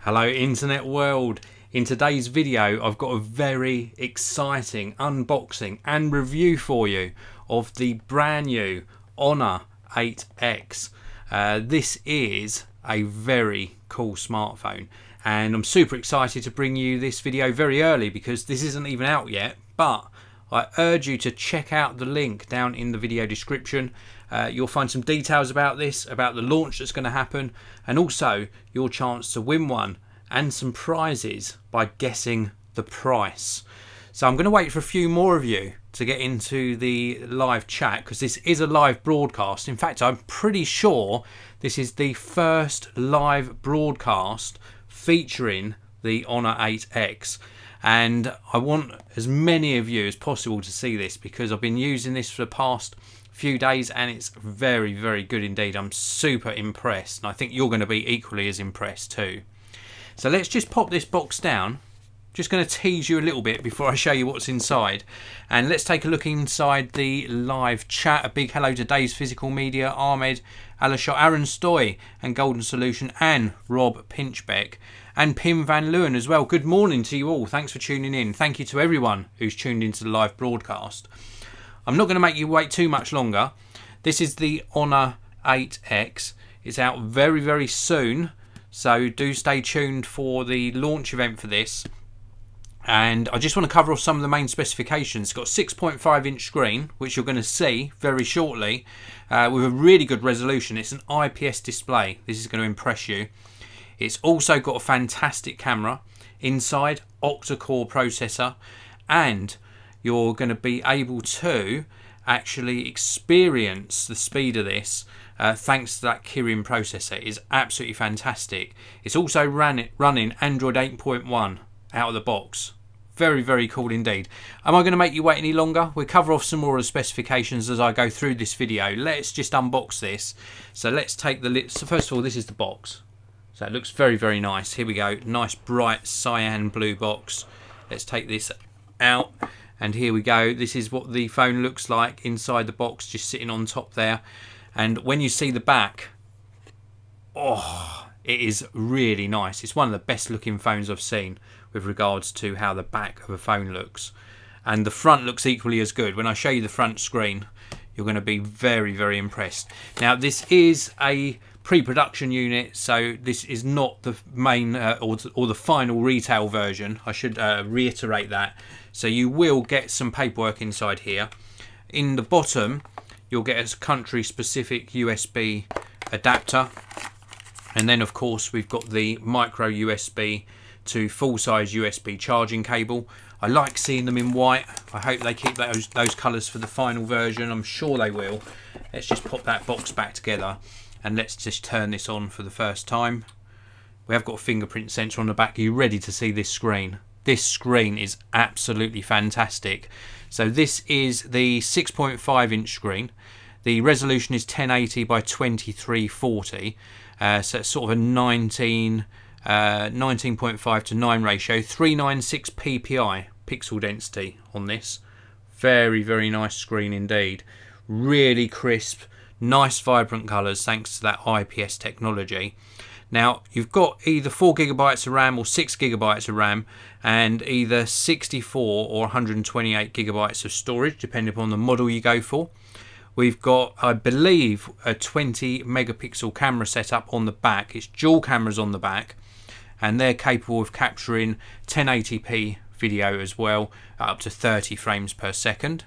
Hello internet world. In today's video I've got a very exciting unboxing and review for you of the brand new Honor 8X. This is a very cool smartphone and I'm super excited to bring you this video very early because this isn't even out yet, but I urge you to check out the link down in the video description. You'll find some details about this, about the launch that's going to happen, and also your chance to win one and some prizes by guessing the price. So I'm going to wait for a few more of you to get into the live chat because this is a live broadcast. In fact, I'm pretty sure this is the first live broadcast featuring the Honor 8X. And I want as many of you as possible to see this because I've been using this for the past few days and it's very, very good indeed. I'm super impressed and I think you're going to be equally as impressed too. So let's just pop this box down. Just going to tease you a little bit before I show you what's inside, and let's take a look inside the live chat. A big hello to Dave's Physical Media, Ahmed, Alashot, Aaron Stoy and Golden Solution, and Rob Pinchbeck and Pim Van Leeuwen as well. Good morning to you all. Thanks for tuning in. Thank you to everyone who's tuned into the live broadcast. I'm not going to make you wait too much longer. This is the Honor 8X. It's out very, very soon, so do stay tuned for the launch event for this. And I just want to cover off some of the main specifications. It's got a 6.5 inch screen, which you're going to see very shortly, with a really good resolution. It's an IPS display. This is going to impress you. It's also got a fantastic camera inside, octa-core processor, and you're going to be able to actually experience the speed of this thanks to that Kirin processor. It is absolutely fantastic. It's also running Android 8.1 out of the box. Very, very cool indeed. Am I going to make you wait any longer? We'll cover off some more of the specifications as I go through this video. Let's just unbox this. So let's take the lid. So first of all, this is the box. So it looks very, very nice. Here we go. Nice bright cyan blue box. Let's take this out. And here we go. This is what the phone looks like inside the box, just sitting on top there. And when you see the back, oh, it is really nice. It's one of the best looking phones I've seen with regards to how the back of a phone looks. And the front looks equally as good. When I show you the front screen, you're going to be very, very impressed. Now, this is a pre-production unit, so this is not the main or the final retail version. I should reiterate that. So you will get some paperwork inside here. In the bottom, you'll get a country-specific USB adapter. And then, of course, we've got the micro USB to full-size USB charging cable. I like seeing them in white. I hope they keep those colours for the final version. I'm sure they will. Let's just pop that box back together and let's just turn this on for the first time. We have got a fingerprint sensor on the back. Are you ready to see this screen? This screen is absolutely fantastic. So this is the 6.5 inch screen. The resolution is 1080 by 2340. So it's sort of a 19.5 to 9 ratio, 396 ppi pixel density on this. Very, very nice screen indeed. Really crisp, nice vibrant colours thanks to that IPS technology. Now, you've got either 4 GB of RAM or 6 GB of RAM, and either 64 or 128 GB of storage, depending upon the model you go for. We've got, I believe, a 20 megapixel camera setup on the back. It's dual cameras on the back, and they're capable of capturing 1080p video as well, up to 30 frames per second.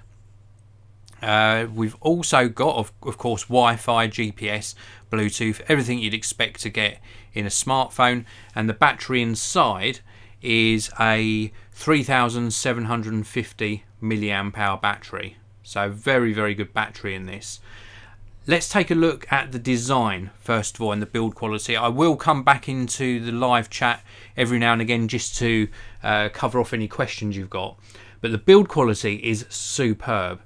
We've also got, of course, Wi-Fi, GPS, Bluetooth, everything you'd expect to get in a smartphone. And the battery inside is a 3750 milliamp hour battery. So very, very good battery in this. Let's take a look at the design first of all and the build quality. I will come back into the live chat every now and again just to cover off any questions you've got. But the build quality is superb.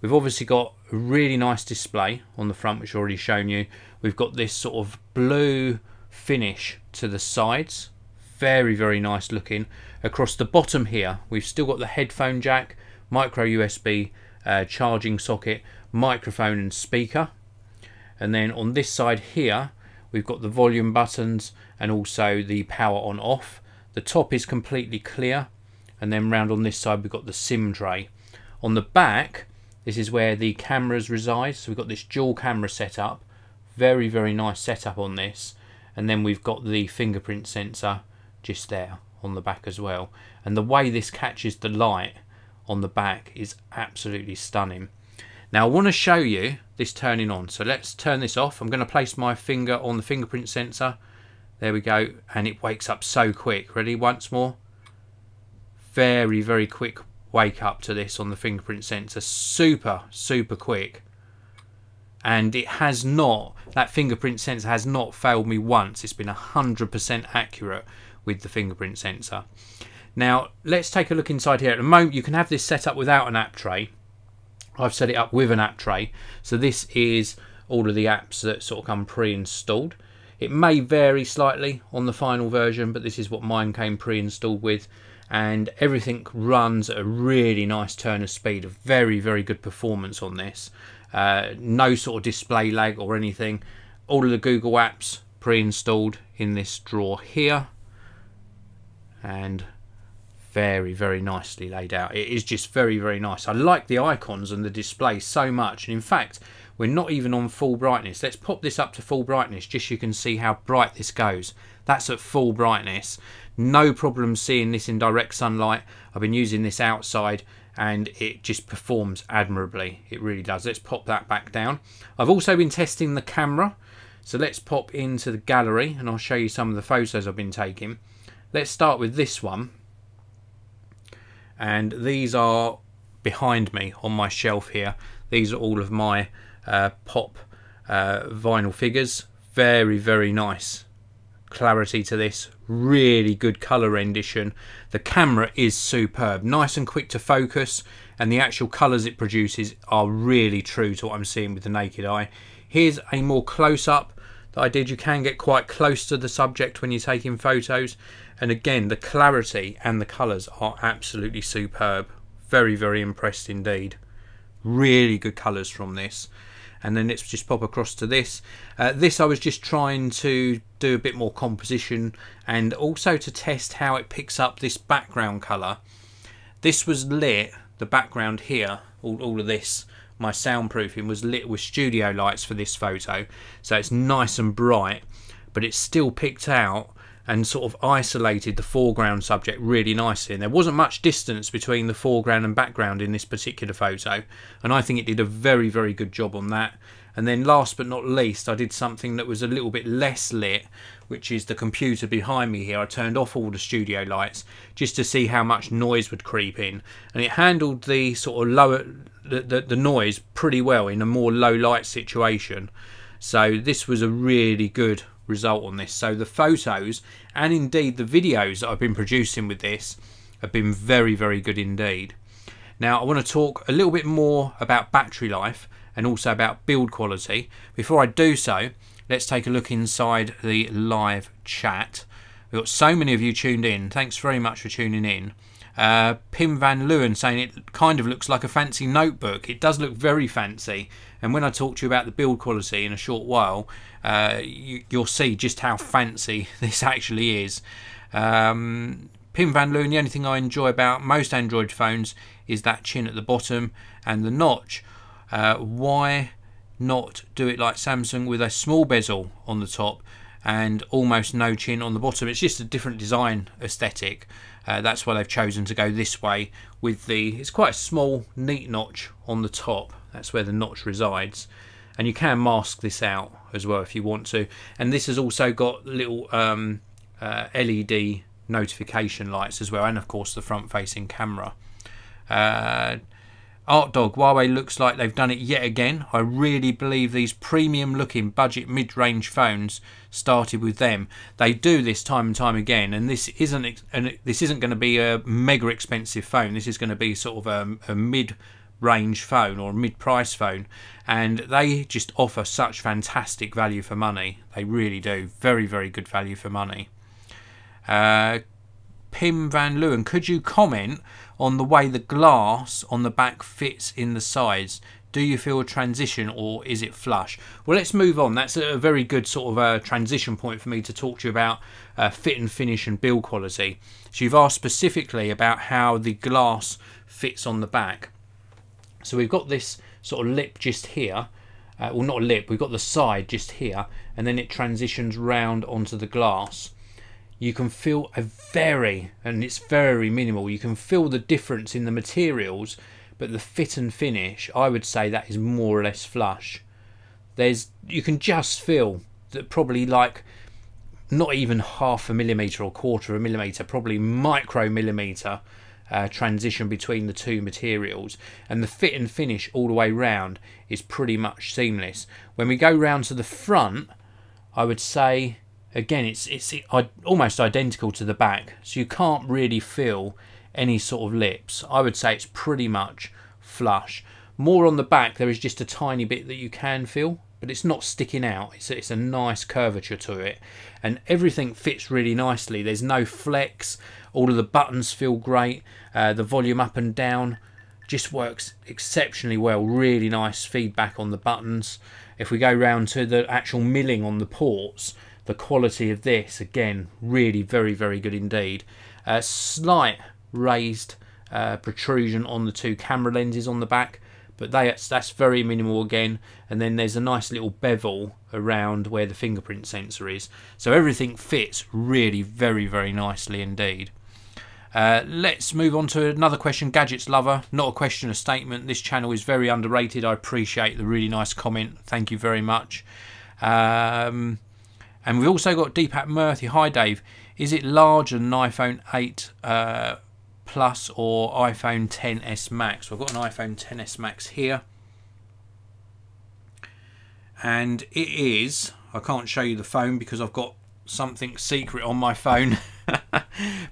We've obviously got a really nice display on the front, which I've already shown you. We've got this sort of blue finish to the sides. Very, very nice looking. Across the bottom here, we've still got the headphone jack, micro USB charging socket, microphone and speaker. And then on this side here, we've got the volume buttons and also the power on off. The top is completely clear, and then round on this side we've got the SIM tray. On the back, this is where the cameras reside, so we've got this dual camera setup, very nice setup on this, and then we've got the fingerprint sensor just there on the back as well. And the way this catches the light on the back is absolutely stunning. Now I want to show you this turning on, so let's turn this off. I'm going to place my finger on the fingerprint sensor. There we go, and it wakes up so quick. Ready? Once more. Very quick wake up to this on the fingerprint sensor. Super quick. And it has not, that fingerprint sensor has not failed me once. It's been 100% accurate with the fingerprint sensor. Now let's take a look inside here. At the moment you can have this set up without an app tray. I've set it up with an app tray, so this is all of the apps that sort of come pre-installed. It may vary slightly on the final version, but this is what mine came pre-installed with, and everything runs at a really nice turn of speed, a very good performance on this. No sort of display lag or anything. All of the Google apps pre-installed in this drawer here, and very nicely laid out. It is just very nice. I like the icons and the display so much, and in fact we're not even on full brightness. Let's pop this up to full brightness just so you can see how bright this goes. That's at full brightness. No problem seeing this in direct sunlight. I've been using this outside and it just performs admirably. It really does. Let's pop that back down. I've also been testing the camera, so let's pop into the gallery and I'll show you some of the photos I've been taking. Let's start with this one. And these are behind me on my shelf here. These are all of my pop vinyl figures. Very nice clarity to this. Really good colour rendition. The camera is superb. Nice and quick to focus, and the actual colours it produces are really true to what I'm seeing with the naked eye. Here's a more close-up that I did. You can get quite close to the subject when you're taking photos, and again the clarity and the colours are absolutely superb. Very impressed indeed. Really good colours from this. And then let's just pop across to this. This I was just trying to do a bit more composition and also to test how it picks up this background colour. This was lit, the background here, all of this, my soundproofing was lit with studio lights for this photo, so it's nice and bright, but it still picked out and sort of isolated the foreground subject really nicely, and there wasn't much distance between the foreground and background in this particular photo, and I think it did a very good job on that. And then last but not least, I did something that was a little bit less lit, which is the computer behind me here. I turned off all the studio lights just to see how much noise would creep in, and it handled the sort of lower the noise pretty well in a more low light situation. So this was a really good result on this. So the photos and indeed the videos that I've been producing with this have been very good indeed. Now I want to talk a little bit more about battery life and also about build quality. Before I do so, let's take a look inside the live chat. We've got so many of you tuned in. Thanks very much for tuning in. Pim Van Leeuwen saying it kind of looks like a fancy notebook. It does look very fancy, and when I talk to you about the build quality in a short while, you'll see just how fancy this actually is. Pim Van Leeuwen, the only thing I enjoy about most Android phones is that chin at the bottom and the notch. Why not do it like Samsung with a small bezel on the top and almost no chin on the bottom? It's just a different design aesthetic. That's why they've chosen to go this way with it's quite a small neat notch on the top. That's where the notch resides, and you can mask this out as well if you want to. And this has also got little LED notification lights as well, and of course the front facing camera. Art Dog, Huawei looks like they've done it yet again. I really believe these premium looking budget mid-range phones started with them. They do this time and time again, and this isn't going to be a mega expensive phone. This is going to be sort of a mid-range phone or a mid-price phone, and they just offer such fantastic value for money. They really do. Very good value for money. Pim Van Leeuwen, could you comment on the way the glass on the back fits in the sides? Do you feel a transition or is it flush? Well, let's move on. That's a very good sort of transition point for me to talk to you about fit and finish and build quality. So you've asked specifically about how the glass fits on the back. So we've got this sort of lip just here. Well, not a lip, we've got the side just here, and then it transitions round onto the glass. You can feel and it's very minimal, you can feel the difference in the materials, but the fit and finish, I would say that is more or less flush. You can just feel that probably like not even half a millimetre or quarter of a millimetre, probably micromillimetre transition between the two materials, and the fit and finish all the way round is pretty much seamless. When we go round to the front, I would say again it's almost identical to the back, so you can't really feel any sort of lips. I would say it's pretty much flush. More on the back, there is just a tiny bit that you can feel, but it's not sticking out. It's a nice curvature to it, and everything fits really nicely. There's no flex. All of the buttons feel great. The volume up and down just works exceptionally well. Really nice feedback on the buttons. If we go round to the actual milling on the ports, the quality of this, again, really very, very good indeed. Slight raised protrusion on the two camera lenses on the back, but that's very minimal again. And then there's a nice little bevel around where the fingerprint sensor is. So everything fits really very, very nicely indeed. Let's move on to another question. Gadgets lover, not a question, a statement. This channel is very underrated. I appreciate the really nice comment. Thank you very much. And we've also got Deepak Murthy. Hi Dave, is it larger than an iPhone 8 Plus or iPhone XS Max? We've got an iPhone XS Max here, and it is, I can't show you the phone because I've got something secret on my phone,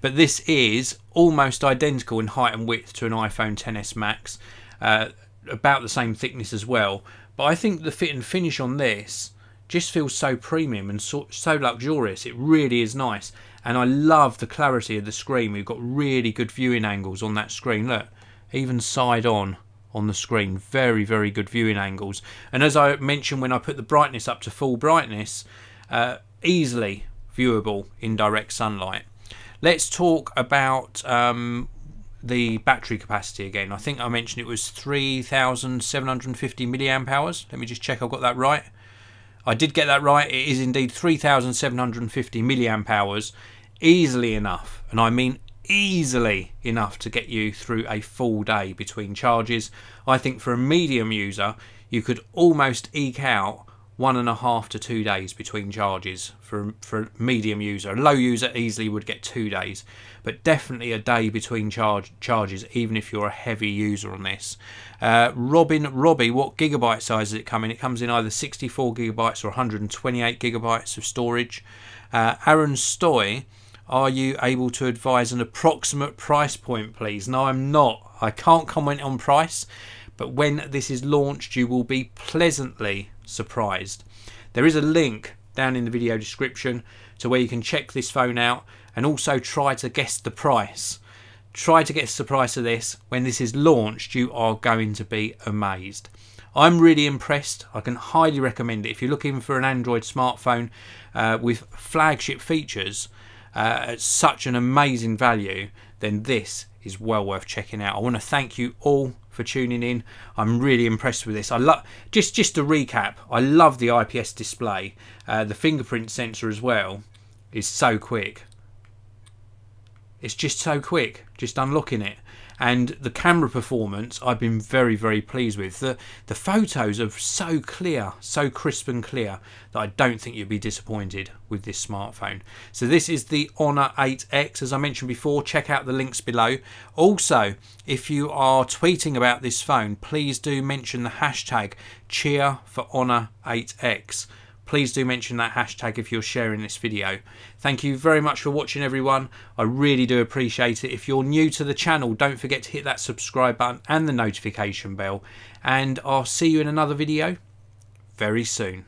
but this is almost identical in height and width to an iPhone XS Max, about the same thickness as well. But I think the fit and finish on this just feels so premium and so luxurious. It really is nice, and I love the clarity of the screen. We've got really good viewing angles on that screen. Look, even side on the screen, very, very good viewing angles. And as I mentioned when I put the brightness up to full brightness, easily viewable in direct sunlight. Let's talk about the battery capacity again. I think I mentioned it was 3,750 milliamp hours. Let me just check I've got that right. I did get that right. It is indeed 3,750 milliamp hours, easily enough, and I mean easily enough, to get you through a full day between charges. I think for a medium user, you could almost eke out 1.5 to 2 days between charges for a medium user. A low user easily would get 2 days, but definitely a day between charges, even if you're a heavy user on this. Robbie, what gigabyte size does it come in? It comes in either 64 gigabytes or 128 gigabytes of storage. Aaron Stoy, are you able to advise an approximate price point, please? No, I'm not. I can't comment on price, but when this is launched, you will be pleasantly surprised. There is a link down in the video description to where you can check this phone out and also try to guess the price. Try to guess the price of this. When this is launched, you are going to be amazed. I'm really impressed. I can highly recommend it. If you're looking for an Android smartphone with flagship features at such an amazing value, then this is well worth checking out. I want to thank you all for tuning in. I'm really impressed with this. I love, just to recap, I love the IPS display. The fingerprint sensor as well is so quick. It's just so quick, just unlocking it. And the camera performance, I've been very, very pleased with. The photos are so clear, so crisp and clear, that I don't think you'll be disappointed with this smartphone. So this is the Honor 8X. As I mentioned before, check out the links below. Also, if you are tweeting about this phone, please do mention the hashtag cheer for Honor 8X. Please do mention that hashtag if you're sharing this video. Thank you very much for watching, everyone. I really do appreciate it. If you're new to the channel, don't forget to hit that subscribe button and the notification bell. And I'll see you in another video very soon.